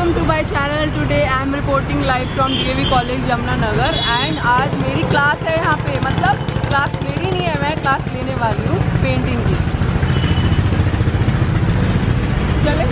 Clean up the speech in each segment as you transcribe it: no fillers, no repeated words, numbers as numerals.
Welcome to my channel. Today I am reporting live from DAV college Yamunanagar and आज मेरी class है यहाँ पे। मतलब क्लास मेरी नहीं है, मैं क्लास लेने वाली हूँ पेंटिंग की। चलिए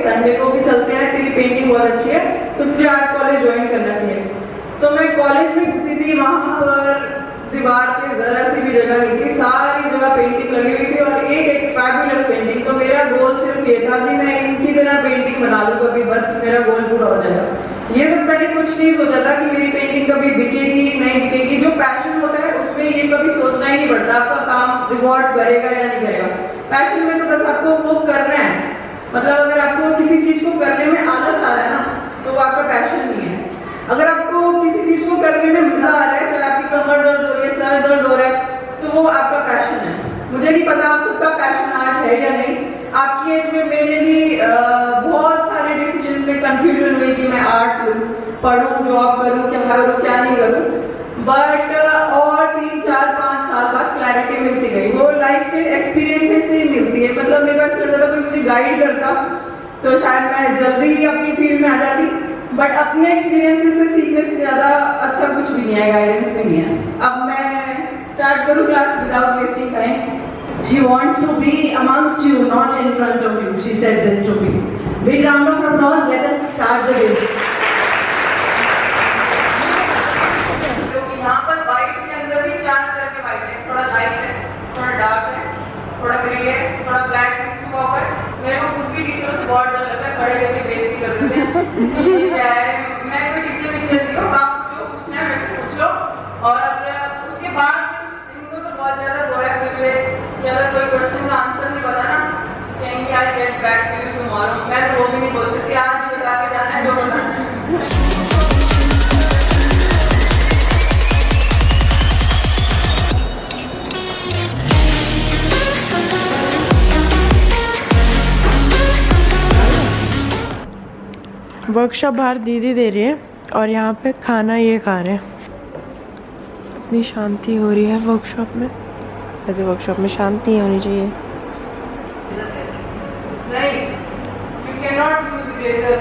संडे को भी चलते हैं, तेरी पेंटिंग बहुत अच्छी है तो तुझे आर्ट कॉलेज ज्वाइन करना चाहिए। तो मैं कॉलेज में घुसी थी, वहां पर दीवार पे जरा सी भी जगह नहीं थी, सारी जगह पेंटिंग लगी हुई थी और एक फैबुलस पेंटिंग। तो मेरा गोल सिर्फ ये था कि मैं इनकी तरह पेंटिंग बना लूं कभी, बस मेरा गोल पूरा हो जाएगा। ये सब मैंने कुछ नहीं सोचा था कि मेरी पेंटिंग कभी बिकेगी नहीं बिकेगी। जो पैशन होता है उसमें ये कभी सोचना ही नहीं पड़ता आपका काम रिवॉर्ड करेगा या नहीं करेगा। पैशन में तो बस आपको वो करना है। मतलब अगर आपको किसी चीज को करने में आलस आ रहा है ना तो वो आपका पैशन नहीं है। अगर आपको किसी चीज को करने में मजा आ रहा है, चाहे आपकी कमर दर्द हो रही है, सर दर्द हो रहा है, तो वो आपका पैशन है। मुझे नहीं पता आप सबका पैशन आर्ट है या नहीं। आपकी एज में मेरे भी बहुत सारे डिसीजन में कंफ्यूजन हुई कि मैं आर्ट पढ़ूं, जॉब करूं, क्या करूं क्या नहीं करूं। बट और 3, 4, 5 साल बाद क्लैरिटी मिलती गई। वो लाइफ के एक्सपीरियंसेस से ही मिलती है। मतलब मेरे पास लगता था कोई मुझे गाइड करता तो शायद मैं जल्दी ही अपनी फील्ड में आ जाती। बट अपने एक्सपीरियंसेस से सीखने से ज्यादा अच्छा कुछ भी नहीं है, गाइडेंस भी नहीं है। अब मैं स्टार्ट करूं class without wasting time. She wants to be amongst you, not in front of you. She said this to me. Big round of applause. Let us start the day. यहाँ पर white के अंदर भी 4 तरह के white है। थोड़ा light है, थोड़ा डार्क है, थोड़ा ग्रे है, थोड़ा ब्लैक मिक्स हुआ हुआ है। मेरे को खुद भी टीचरों से बहुत डर लगता है, खड़े करके बेइज्जती कर देते हैं। ये क्या है? मैं कोई टीचर नहीं हूँ, आपको जो पूछना है मेरे से पूछ लो। और उसके बाद इनको तो बहुत ज्यादा वो है प्रिविलेज कि अगर कोई क्वेश्चन का आंसर नहीं पता ना कहेंगे I get back to you tomorrow. मैं तो वो भी नहीं बोल सकती, आज भी बता के जाना है जो बताना है। वर्कशॉप बाहर दीदी दे रही है और यहाँ पे खाना ये खा रहे हैं। इतनी शांति हो रही है वर्कशॉप में। ऐसे वर्कशॉप में शांति नहीं होनी चाहिए। नहीं, you cannot use eraser.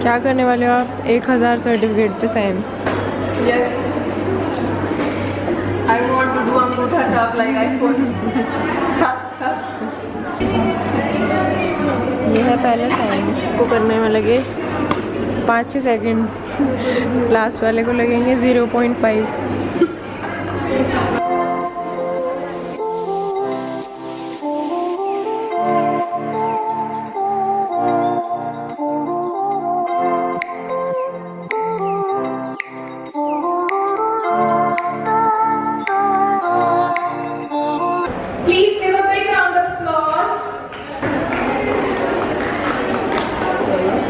क्या करने वाले हो आप? 1000 सर्टिफिकेट पे sign. Yes. I want to do अंगूठा छाप like iPhone. ये है पहला साइन। इसको करने में लगे 5-6 सेकंड। लास्ट वाले को लगेंगे 0.5। Please give a big round of applause.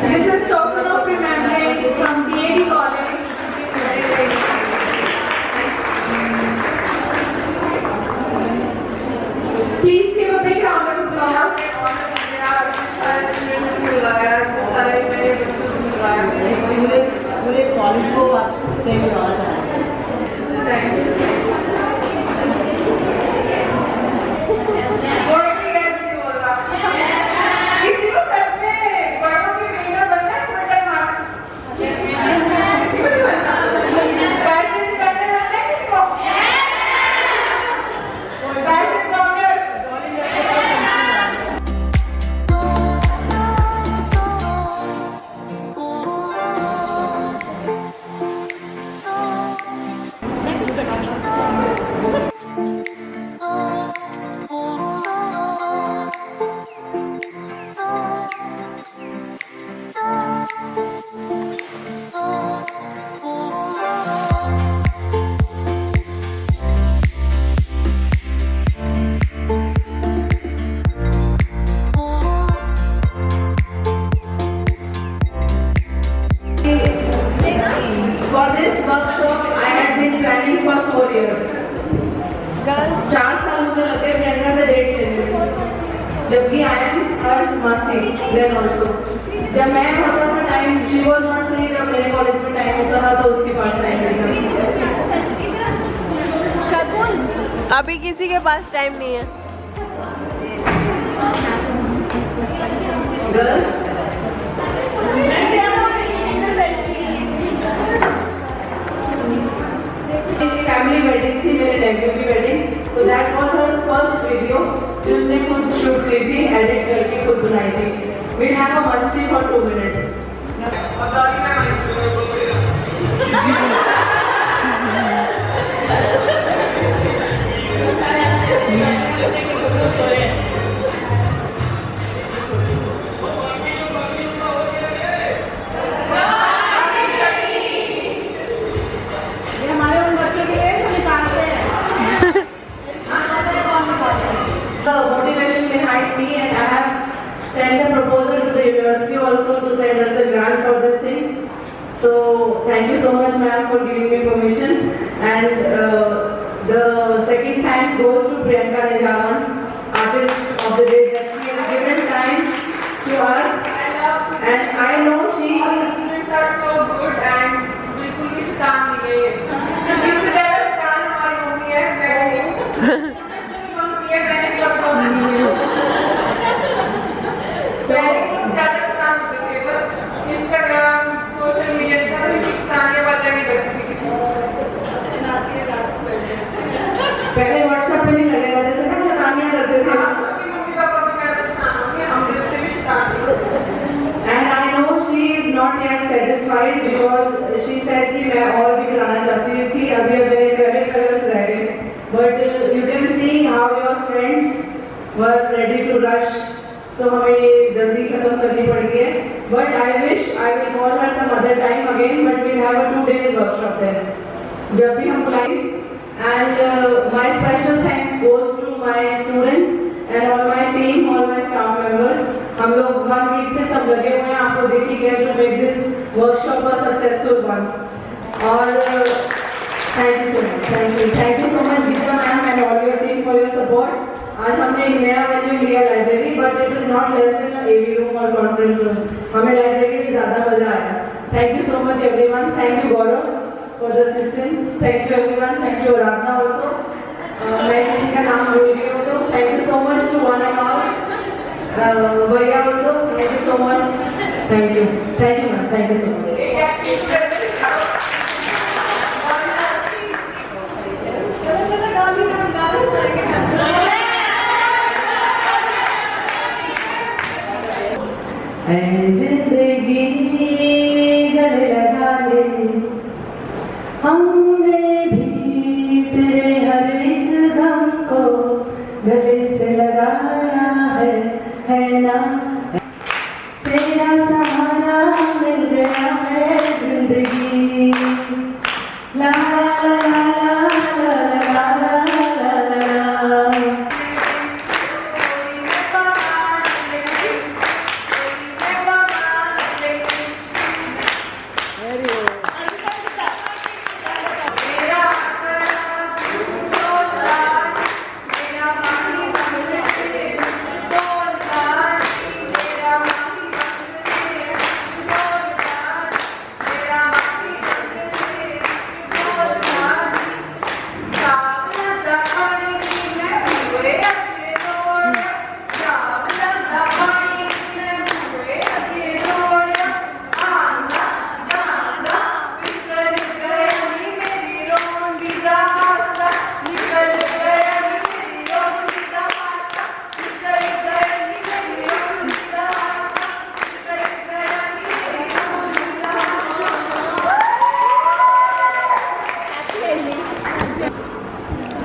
This is token of remembrance from DAV College. Please give a big round of applause. पूरे कॉलेज को से भी और Thank you. किसी को सच में बड़ों की पेंटर बनना है, फुल टाइम आर्टिस्ट। किसी को नहीं बनना। पैशन करने बनना है किसी को? Passion doctor. गर्ल्स 4 साल मुझे लगे प्रियंका से डेट लेने में, जबकि आई एम हर मासी देन ऑल्सो। जब मैं होता था time, she was not free, जब मेरे कॉलेज में टाइम होता था तो उसके पास टाइम नहीं था। अभी किसी के पास टाइम नहीं है। गर्ल्स फैमिली वेडिंग थी, मेरे नेफ्यू की वेडिंग, तो that was her first video जो उसने खुद शूट की थी, एडिट करके खुद बनाई थी। वी हैव अ मस्ती for 2 minutes. The motivation behind me, and I have sent a proposal to the university also to send us the grant for this thing. So thank you so much, ma'am, for giving me permission. And the second thanks goes to Priyanka Nijavan, artist of the day, that she has given time to us. And I know she is so good and बिल्कुल भी शैतान नहीं है ये। इससे ज़्यादा शैतान हमारी मम्मी है, मैं हूँ। मम्मी है, मैंने क्लब को नहीं है। so ज़्यादा शैतान होते थे, बस इंस्टाग्राम, सोशल मीडिया पे सारी शैतानियाँ बातें नहीं करती थी किसी को। सुनाती है रात को बैठे। पहले व्हाट्सएप पे नहीं लगे रहते थे ना, शैतानियां करते थे। क्योंकि मम्मी पापा भी ज़्यादा शैतान होंगे, हम भी उससे भी शैतान होंगे। And I know she is not yet satisfied because she said कि मैं और भी कराना चाहती हूँ कि अभी मेरे पहले कलर्स रह गए, but you can see how your friends were ready to rush, so हमें ये जल्दी खत्म करनी पड़ गई है। But I wish I will call her some other time again, but we'll have a 2 days workshop there. जब भी हम बुलाएं, and my special thanks goes to my students and all my team, all my staff members. हम लोग 1 week से सब लगे हुए हैं, आपको दिख ही गया, to make this workshop a successful one. और thank you so much, thank you so much Geeta ma'am and all your team for your support. आज हमने एक नया वेन्यू लिया library, but it is not less than a AV room और conference room. हमें library में ज़्यादा मजा आया। Thank you so much everyone, thank you Gaurav for the assistance, thank you everyone, thank you Aradhana also. मैं किसी का नाम भूल गई हूँ तो thank you so much to one and all. Varia also, thank you so much. Thank you ma'am, thank you so much. जिंदगी गले लगा ले, हमने भी तेरे हर एक गम को गले से लगाया है ना, तेरा सहारा मिल गया है जिंदगी। ला ला ला ला ला ला ला ला ला।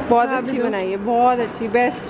बहुत अच्छी बनाई है, बहुत अच्छी, बेस्ट।